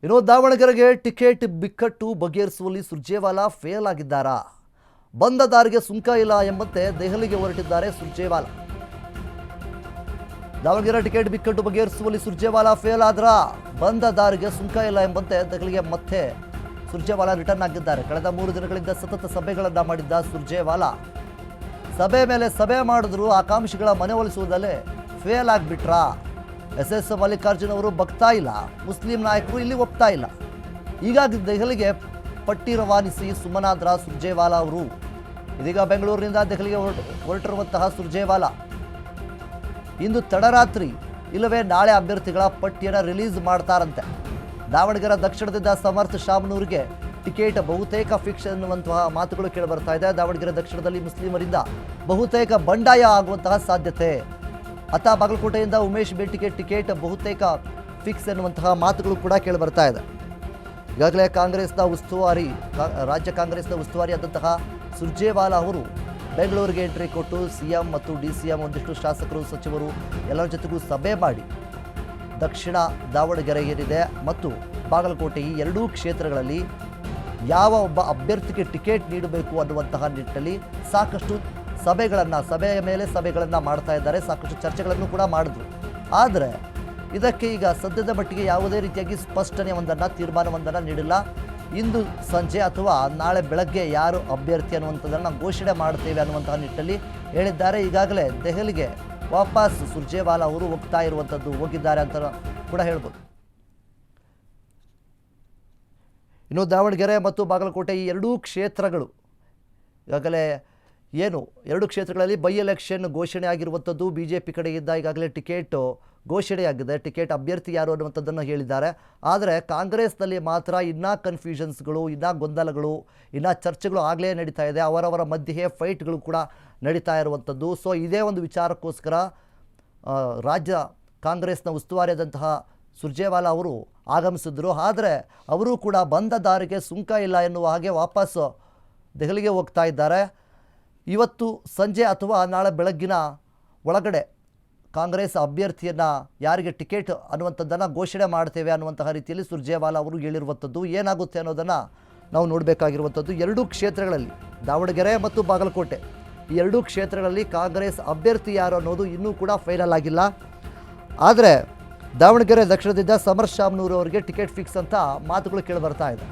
ಇನ್ನು ದಾವಣಗೆರೆಗೆ ಟಿಕೆಟ್ ಬಿಕ್ಕಟ್ಟು ಬಗೆಹರಿಸುವಲ್ಲಿ ಸುರ್ಜೇವಾಲಾ ಫೇಲ್ ಆಗಿದ್ದಾರಾ? ಬಂದ ದಾರಿಗೆ ಸುಂಕ ಇಲ್ಲ ಎಂಬಂತೆ ದೆಹಲಿಗೆ ಹೊರಟಿದ್ದಾರೆ ಸುರ್ಜೇವಾಲಾ. ದಾವಣಗೆರೆ ಟಿಕೆಟ್ ಬಿಕ್ಕಟ್ಟು ಬಗೆಹರಿಸುವಲ್ಲಿ ಸುರ್ಜೇವಾಲಾ ಫೇಲ್ ಆದ್ರ ಬಂದ ದಾರಿಗೆ ಸುಂಕ ಇಲ್ಲ ಎಂಬಂತೆ ದೆಹಲಿಗೆ ಮತ್ತೆ ಸುರ್ಜೇವಾಲಾ ರಿಟರ್ನ್ ಆಗಿದ್ದಾರೆ. ಕಳೆದ 3 ದಿನಗಳಿಂದ ಸತತ ಸಭೆಗಳನ್ನು ಮಾಡಿದ್ದ ಸುರ್ಜೇವಾಲಾ ಸಭೆ ಮೇಲೆ ಸಭೆ ಮಾಡಿದ್ರು ಆಕಾಂಕ್ಷಿಗಳ ಮನವೊಲಿಸುವುದಲ್ಲೇ ಫೇಲ್ ಆಗಿಬಿಟ್ರಾ? ಎಸ್ ಮಲ್ಲಿಕಾರ್ಜುನ್ ಅವರು ಬಗ್ತಾ ಇಲ್ಲ, ಮುಸ್ಲಿಂ ನಾಯಕರು ಇಲ್ಲಿ ಒಪ್ತಾ ಇಲ್ಲ. ಹೀಗಾಗಿ ದೆಹಲಿಗೆ ಪಟ್ಟಿ ರವಾನಿಸಿ ಸುಮ್ಮನಾದ್ರ ಸುರ್ಜೇವಾಲಾ ಅವರು. ಇದೀಗ ಬೆಂಗಳೂರಿನಿಂದ ದೆಹಲಿಗೆ ಹೊರಟಿರುವಂತಹ ಸುರ್ಜೇವಾಲಾ ಇಂದು ತಡರಾತ್ರಿ ಇಲ್ಲವೇ ನಾಳೆ ಅಭ್ಯರ್ಥಿಗಳ ಪಟ್ಟಿಯನ್ನು ರಿಲೀಸ್ ಮಾಡ್ತಾರಂತೆ. ದಾವಣಗೆರೆ ದಕ್ಷಿಣದಿಂದ ಸಮರ್ಥ ಶಾಮನೂರಿಗೆ ಟಿಕೆಟ್ ಬಹುತೇಕ ಫಿಕ್ಸ್ ಎನ್ನುವಂತಹ ಮಾತುಗಳು ಕೇಳಿಬರ್ತಾ ಇದೆ. ದಾವಣಗೆರೆ ದಕ್ಷಿಣದಲ್ಲಿ ಮುಸ್ಲಿಮರಿಂದ ಬಹುತೇಕ ಬಂಡಾಯ ಆಗುವಂತಹ ಸಾಧ್ಯತೆ. ಅತ್ತ ಬಾಗಲಕೋಟೆಯಿಂದ ಉಮೇಶ್ ಬೇಟಿಗೆ ಟಿಕೆಟ್ ಬಹುತೇಕ ಫಿಕ್ಸ್ ಎನ್ನುವಂತಹ ಮಾತುಗಳು ಕೂಡ ಕೇಳಿಬರ್ತಾ ಇದೆ. ಈಗಾಗಲೇ ರಾಜ್ಯ ಕಾಂಗ್ರೆಸ್ನ ಉಸ್ತುವಾರಿ ಆದಂತಹ ಸುರ್ಜೇವಾಲಾ ಅವರು ಬೆಂಗಳೂರಿಗೆ ಎಂಟ್ರಿ ಕೊಟ್ಟು ಸಿಎಂ ಮತ್ತು ಡಿಸಿಎಂ ಒಂದಿಷ್ಟು ಶಾಸಕರು ಸಚಿವರು ಎಲ್ಲರ ಜೊತೆಗೂ ಸಭೆ ಮಾಡಿ ದಕ್ಷಿಣ ದಾವಣಗೆರೆ ಏನಿದೆ ಮತ್ತು ಬಾಗಲಕೋಟೆ ಈ ಎರಡೂ ಕ್ಷೇತ್ರಗಳಲ್ಲಿ ಯಾವ ಒಬ್ಬ ಅಭ್ಯರ್ಥಿಗೆ ಟಿಕೆಟ್ ನೀಡಬೇಕು ಅನ್ನುವಂತಹ ನಿಟ್ಟಿನಲ್ಲಿ ಸಾಕಷ್ಟು ಸಭೆಯ ಮೇಲೆ ಸಭೆಗಳನ್ನು ಮಾಡ್ತಾ ಇದ್ದಾರೆ. ಸಾಕಷ್ಟು ಚರ್ಚೆಗಳನ್ನು ಕೂಡ ಮಾಡಿದ್ರು. ಆದರೆ ಇದಕ್ಕೆ ಈಗ ಸದ್ಯದ ಮಟ್ಟಿಗೆ ಯಾವುದೇ ರೀತಿಯಾಗಿ ಸ್ಪಷ್ಟನೆಯೊಂದನ್ನು ತೀರ್ಮಾನವೊಂದನ್ನು ನೀಡಿಲ್ಲ. ಇಂದು ಸಂಜೆ ಅಥವಾ ನಾಳೆ ಬೆಳಗ್ಗೆ ಯಾರು ಅಭ್ಯರ್ಥಿ ಅನ್ನುವಂಥದ್ದನ್ನು ಘೋಷಣೆ ಮಾಡ್ತೇವೆ ಅನ್ನುವಂತಹ ನಿಟ್ಟಿನಲ್ಲಿ ಹೇಳಿದ್ದಾರೆ. ಈಗಾಗಲೇ ದೆಹಲಿಗೆ ವಾಪಸ್ ಸುರ್ಜೇವಾಲಾ ಅವರು ಹೋಗಿದ್ದಾರೆ ಅಂತ ಕೂಡ ಹೇಳ್ಬೋದು. ಇನ್ನು ದಾವಣಗೆರೆ ಮತ್ತು ಬಾಗಲಕೋಟೆ ಈ ಎರಡೂ ಕ್ಷೇತ್ರಗಳು ಈಗಾಗಲೇ ಎರಡು ಕ್ಷೇತ್ರಗಳಲ್ಲಿ ಬೈ ಎಲೆಕ್ಷನ್ ಘೋಷಣೆ ಆಗಿರುವಂಥದ್ದು. BJP ಕಡೆಯಿಂದ ಈಗಾಗಲೇ ಟಿಕೆಟ್ ಘೋಷಣೆಯಾಗಿದೆ. ಟಿಕೆಟ್ ಅಭ್ಯರ್ಥಿ ಯಾರು ಅನ್ನುವಂಥದ್ದನ್ನು ಹೇಳಿದ್ದಾರೆ. ಆದರೆ ಕಾಂಗ್ರೆಸ್ನಲ್ಲಿ ಮಾತ್ರ ಇನ್ನೂ ಕನ್ಫ್ಯೂಷನ್ಸ್ಗಳು, ಇನ್ನೂ ಗೊಂದಲಗಳು, ಇನ್ನೂ ಚರ್ಚೆಗಳು ಆಗಲೇ ನಡೀತಾ ಇದೆ. ಅವರವರ ಮಧ್ಯೆ ಫೈಟ್ಗಳು ಕೂಡ ನಡೀತಾ ಇರುವಂಥದ್ದು. ಸೊ ಇದೇ ಒಂದು ವಿಚಾರಕ್ಕೋಸ್ಕರ ರಾಜ್ಯ ಕಾಂಗ್ರೆಸ್ನ ಉಸ್ತುವಾರಿಯಾದಂತಹ ಸುರ್ಜೇವಾಲಾ ಅವರು ಆಗಮಿಸಿದ್ರು. ಆದರೆ ಅವರು ಕೂಡ ಬಂದ ದಾರಿಗೆ ಸುಂಕ ಇಲ್ಲ ಎನ್ನುವ ಹಾಗೆ ವಾಪಸ್ ದೆಹಲಿಗೆ ಹೋಗ್ತಾ ಇದ್ದಾರೆ. ಇವತ್ತು ಸಂಜೆ ಅಥವಾ ನಾಳೆ ಬೆಳಗ್ಗಿನ ಒಳಗಡೆ ಕಾಂಗ್ರೆಸ್ ಅಭ್ಯರ್ಥಿಯನ್ನು ಯಾರಿಗೆ ಟಿಕೆಟ್ ಅನ್ನುವಂಥದ್ದನ್ನು ಘೋಷಣೆ ಮಾಡ್ತೇವೆ ಅನ್ನುವಂತಹ ರೀತಿಯಲ್ಲಿ ಸುರ್ಜೇವಾಲಾ ಅವರು ಹೇಳಿರುವಂಥದ್ದು. ಏನಾಗುತ್ತೆ ಅನ್ನೋದನ್ನು ನಾವು ನೋಡಬೇಕಾಗಿರುವಂಥದ್ದು. ಎರಡೂ ಕ್ಷೇತ್ರಗಳಲ್ಲಿ ದಾವಣಗೆರೆ ಮತ್ತು ಬಾಗಲಕೋಟೆ ಈ ಎರಡೂ ಕ್ಷೇತ್ರಗಳಲ್ಲಿ ಕಾಂಗ್ರೆಸ್ ಅಭ್ಯರ್ಥಿ ಯಾರು ಅನ್ನೋದು ಇನ್ನೂ ಕೂಡ ಫೈನಲ್ ಆಗಿಲ್ಲ. ಆದರೆ ದಾವಣಗೆರೆ ದಕ್ಷಿಣದಿಂದ ಸಮರ್ಥ ಶಾಮನೂರು ಅವರಿಗೆ ಟಿಕೆಟ್ ಫಿಕ್ಸ್ ಅಂತ ಮಾತುಗಳು ಕೇಳಿಬರ್ತಾ ಇದೆ.